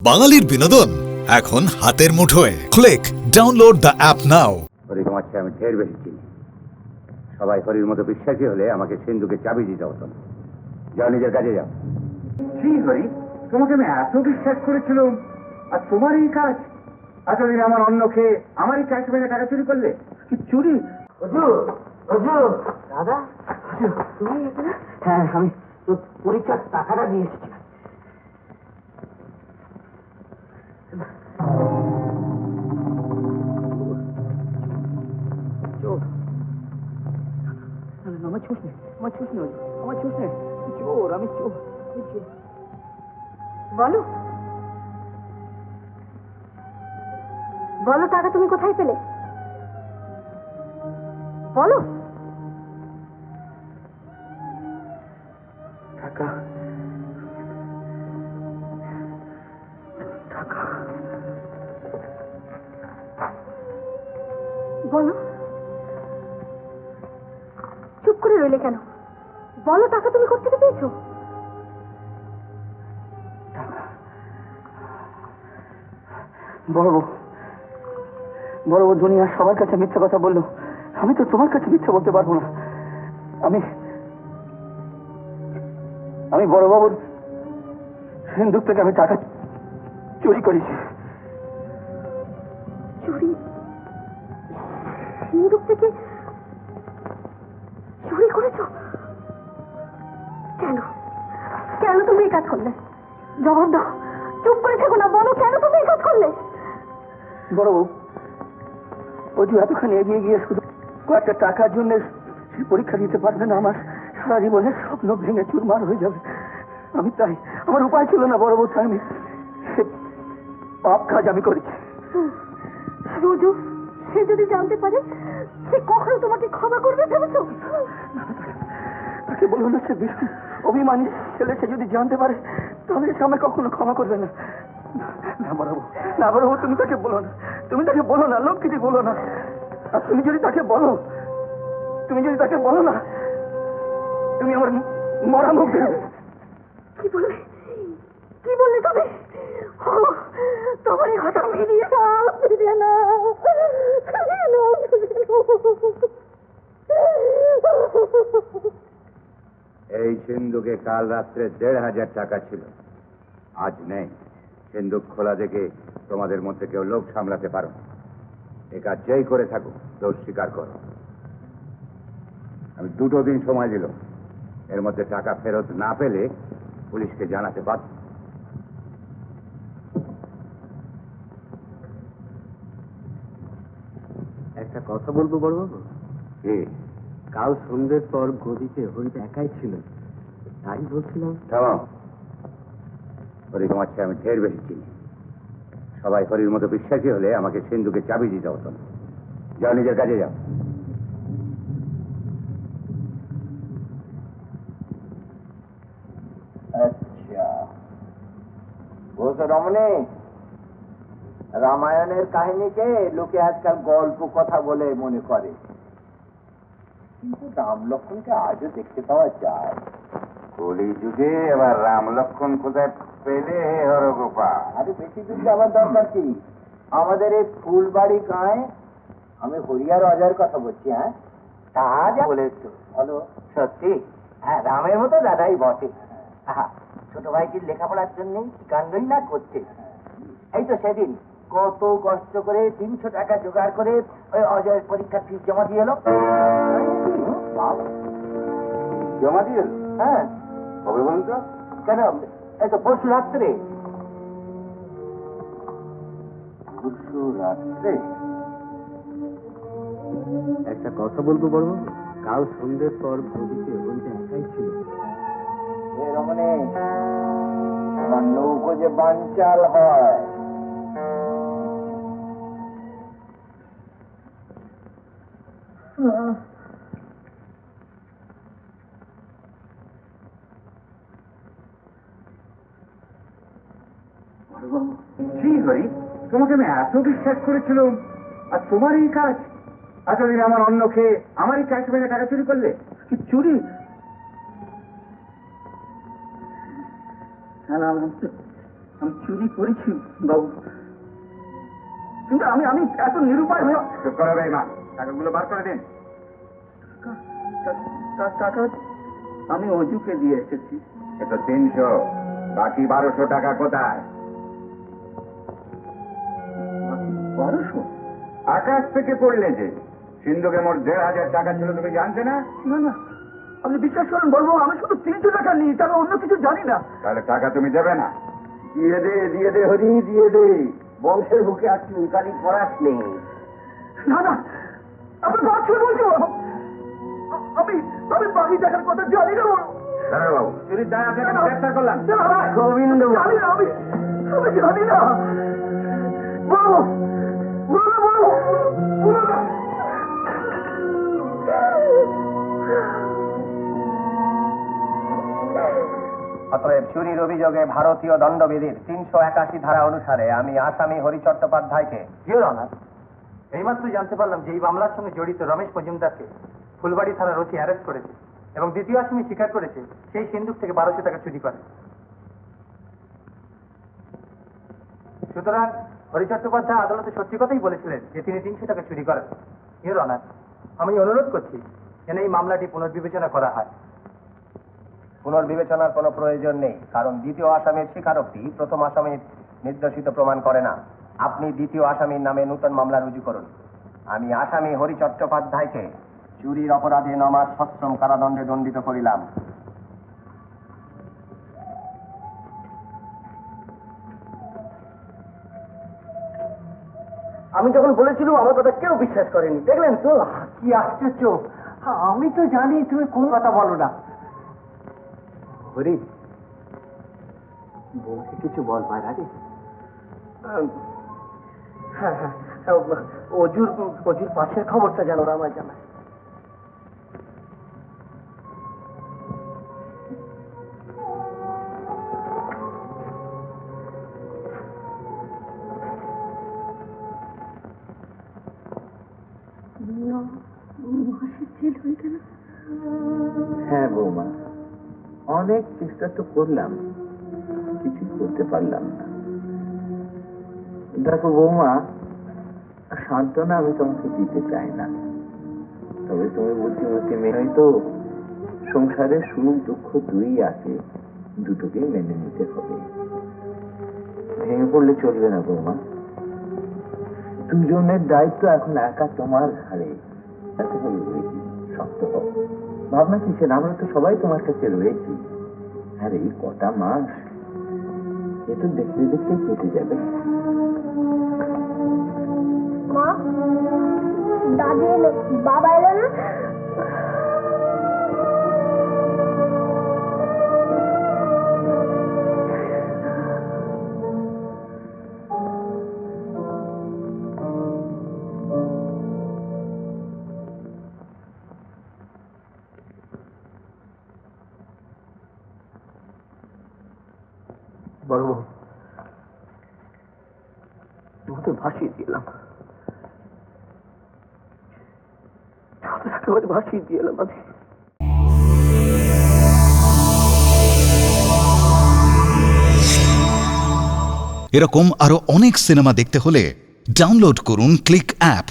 বাঙালির বিনোদন এখন হাতের মুঠোয়। ক্লিক ডাউনলোড দ্য অ্যাপ নাও। তোমার চেয়ে আমি ঢের বেশি চিনি। সবাই হরির মতো বিশ্বাসী হলে আমাকে সিন্ধুকে চাবি দিতে হতো না। যাও, নিজের কাজে যাও। জি হরি, তোমাকে আমি এত বিশ্বাস করেছিলাম, আর তোমার এই কাজ। এতদিন আমার অন্ন খেয়ে আমারই ক্যাশ ব্যাগে টাকা চুরি করলে। কি চুরি? দাদা, তুমি এখানে? হ্যাঁ, আমি তো পরীক্ষার টাকাটা দিয়ে এসেছি। আমার ছুস নেই, আমার ছুস নেই, আমার ছুস নেই। চোর, আমি চোর। বলো বলো, টাকা তুমি কোথায় পেলে? বলো। টাকা টাকা বলো, চুপ করে রইলে কেন? বলো, টাকা তুমি কোথেকে পেয়েছো? বড় বউ দুনিয়ার সবার কাছে মিথ্যা কথা বললো, আমি তো তোমার কাছে মিথ্যা বলতে পারবো না। আমি বড়বাবুর সিন্ধুক থেকে আমি টাকা চুরি করেছি। চুরি? সিন্ধুক থেকে চুরি করেছো? কেন কেন তুমি এই কাজ করলে? জবাব দাও, চুপ করে থেকো না, বলো কেন তুমি এই কাজ করলে? বড়বাবু, ওই যে এতখানি এগিয়ে গিয়ে শুধু কয়েকটা টাকার জন্য সে পরীক্ষা দিতে পারবে না, আমার সারা জীবনের স্বপ্ন ভেঙে চুরমার হয়ে যাবে। আমি তাই, আমার উপায় ছিল না বড়বাবু, তাই আমি সে পাপ কাজ আমি করেছি। রোজু, সে যদি জানতে পারে, সে কখনো তোমাকে ক্ষমা করবে ভেবেছো? তাকে বলো না, সে ভীষণ অভিমানী ছেলে, সে যদি জানতে পারে তাহলে সে আমায় কখনো ক্ষমা করবে না। না বড়বাবু, তুমি তাকে বলো না, তুমি তাকে বলো না, লক্ষ্মীটি বলো না। আর তুমি যদি তাকে বলো না, তুমি আমার মরা মুখ দেখবে। কি বললে তুমি? ও, তোমার এই কথা ফিরিয়ে নাও, ফিরিয়ে নাও, ফিরিয়ে নাও, ফিরিয়ে নাও। এই সিন্ধুকে কাল রাত্রে ১,৫০০ টাকা ছিল, আজ নেই। সিন্ধুক খোলা দেখে তোমাদের মধ্যে কেউ লোক সামলাতে পারো না। এ কাজ যেই করে থাকো, দোষ স্বীকার করো। আমি 2 দিন সময় দিল, এর মধ্যে টাকা ফেরত না পেলে পুলিশকে জানাতে বাধ্য। একটা কথা বলবো বড়বাবু? কাল সন্ধ্যের পর গদিতে হরিটা একাই ছিল, তাই বলছিলাম। থামাও, হরি তোমার চেয়ে আমি ঢের বেশি চিনি। সবাই হরির মতো বিশ্বাসী হলে আমাকে সিন্ধুকে চাবি দিতে হতো না। যাও, নিজের কাজে যাও। আচ্ছা, বলছো রমণী, রামায়ণের কাহিনীকে লোকে আজকাল গল্প কথা বলে মনে করে, কিন্তু রাম লক্ষ্মণকে আজও দেখতে পাওয়া যায়। কলি যুগে এবার রাম লক্ষ্মণ কোথায় পেলে হে হরগোপাল? আরে বেশি দূর যাওয়ার দরকার কি? আমাদের এই ফুলবাড়ি গাঁয়ে, আমি হরিয়ার অজয়ের কথা বলছি। হ্যাঁ, তা যা বলেছো বলো, সত্যি? হ্যাঁ, রামের মতো দাদাই বটে। ছোট ভাইটির লেখাপড়ার জন্য কি কাণ্ডই না করছে। এই তো সেদিন কত কষ্ট করে 300 টাকা জোগাড় করে ওই অজয়ের পরীক্ষার ফিস জমা দিয়ে এলো। জমা দিয়ে? হ্যাঁ। কবে বলুন তো? কেন, এই তো পরশু রাত্রে। পরশু রাত্রে? একটা কথা বলবো বড়বাবু? কাল সন্ধ্যের পর গদিতে হরিটা একাই ছিল। রমণী, আমার নৌকো যে বানচাল হয়, জি হরি, তোমাকে আমি এত বিশ্বাস করেছিলাম, আর তোমার এই কাজ। এতদিন আমার অন্ন খেয়ে আমারই ক্যাশ ব্যাগে টাকা চুরি করলে। কি চুরি? আমি চুরি করেছি বাবু, কিন্তু আমি আমি এত নিরুপায় হয়ে চুপ করো বেঈমান, টাকাগুলো বার করে দিন। টাকা আমি অজুকে দিয়ে এসেছি। এটা 300, বাকি 1200 টাকা কোথায়? 1200? আকাশ থেকে পড়লে যে সিন্ধুকে মোট 1500 টাকা ছিল, তুমি জানতে না? না না, আপনি বিশ্বাস করেন বলবো, আমি শুধু 300 টাকা নিই, তবে অন্য কিছু জানি না। তাহলে টাকা তুমি দেবে না? দিয়ে দে হরি, দিয়ে দে। বংশের বুকে আর চুলকানি পড়াস নেই। না না, আপনি বাচ্চা বলছো, আমি আমি বাকি টাকার কথা জানি না বলো। দাঁড়া বাবু, চুরির দায় আপনাকে আমি গ্রেফতার করলাম। গোবিন্দ জানি না, আমি জানি না। বলো বলো বলো বলো না। অতএব চুরির অভিযোগে ভারতীয় দণ্ডবিধির 381 ধারা অনুসারে আমি আসামি হরি চট্টোপাধ্যায়কে ইওর অনার, এইমাত্র জানতে পারলাম যে এই মামলার সঙ্গে জড়িত রমেশ মজুমদারকে ফুলবাড়ি থানার ওসি অ্যারেস্ট করেছে এবং দ্বিতীয় আসামি স্বীকার করেছে সেই সিন্ধুক থেকে 1200 টাকা চুরি করে। সুতরাং হরি চট্টোপাধ্যায় আদালতে সত্যি কথাই বলেছিলেন যে তিনি 300 টাকা চুরি করেন। ইওর অনার, আমি অনুরোধ করছি যেন এই মামলাটি পুনর্বিবেচনা করা হয়। পুনর্বিবেচনার কোনো প্রয়োজন নেই, কারণ দ্বিতীয় আসামির স্বীকারোক্তি প্রথম আসামির নির্দোষিত প্রমাণ করে না। আপনি দ্বিতীয় আসামির নামে নতুন মামলা রুজু করুন। আমি আসামি হরি চট্টোপাধ্যায়কে চুরির অপরাধে 9 মাস সশ্রম কারাদণ্ডে দণ্ডিত করিলাম। আমি যখন বলেছিলাম আমার কথা কেউ বিশ্বাস করেনি, দেখলেন তো? কি আশ্চর্য, আমি তো জানি তুমি কোন কথা বলো না। হরি, বউকে কিছু বল মায়ের। হ্যাঁ হ্যাঁ, অজুর পাশের খবরটা জানো, ওরা আমায় জানায়। মাসের জেল হয়ে গেল। হ্যাঁ বৌমা, অনেক চেষ্টা তো করলাম, কিছু করতে পারলাম না। দেখো বৌমা, সান্ত্বনা আমি তোমাকে দিতে চাই না, তবে তুমি বুদ্ধিমতী মেয়ে তো, সংসারে সুখ দুঃখ দুই আছে, দুটোকেই মেনে নিতে হবে। ভেঙে পড়লে চলবে না বৌমা, দুজনের দায়িত্ব এখন একা তোমার ঘাড়ে। তাতে হবে বুঝি, শক্ত হোক, ভাবনা কিসের, আমরা তো সবাই তোমার কাছে রয়েছি। আর এই কটা মাস এ তো দেখতে দেখতে কেটে যাবে। মা, দাদি এলো, বাবা এলো না? বড় বউ, তোমাকে ভাসিয়ে দিলাম, একেবারে ভাসিয়ে দিলাম আমি। এরকম আরো অনেক সিনেমা দেখতে হলে ডাউনলোড করুন ক্লিক অ্যাপ।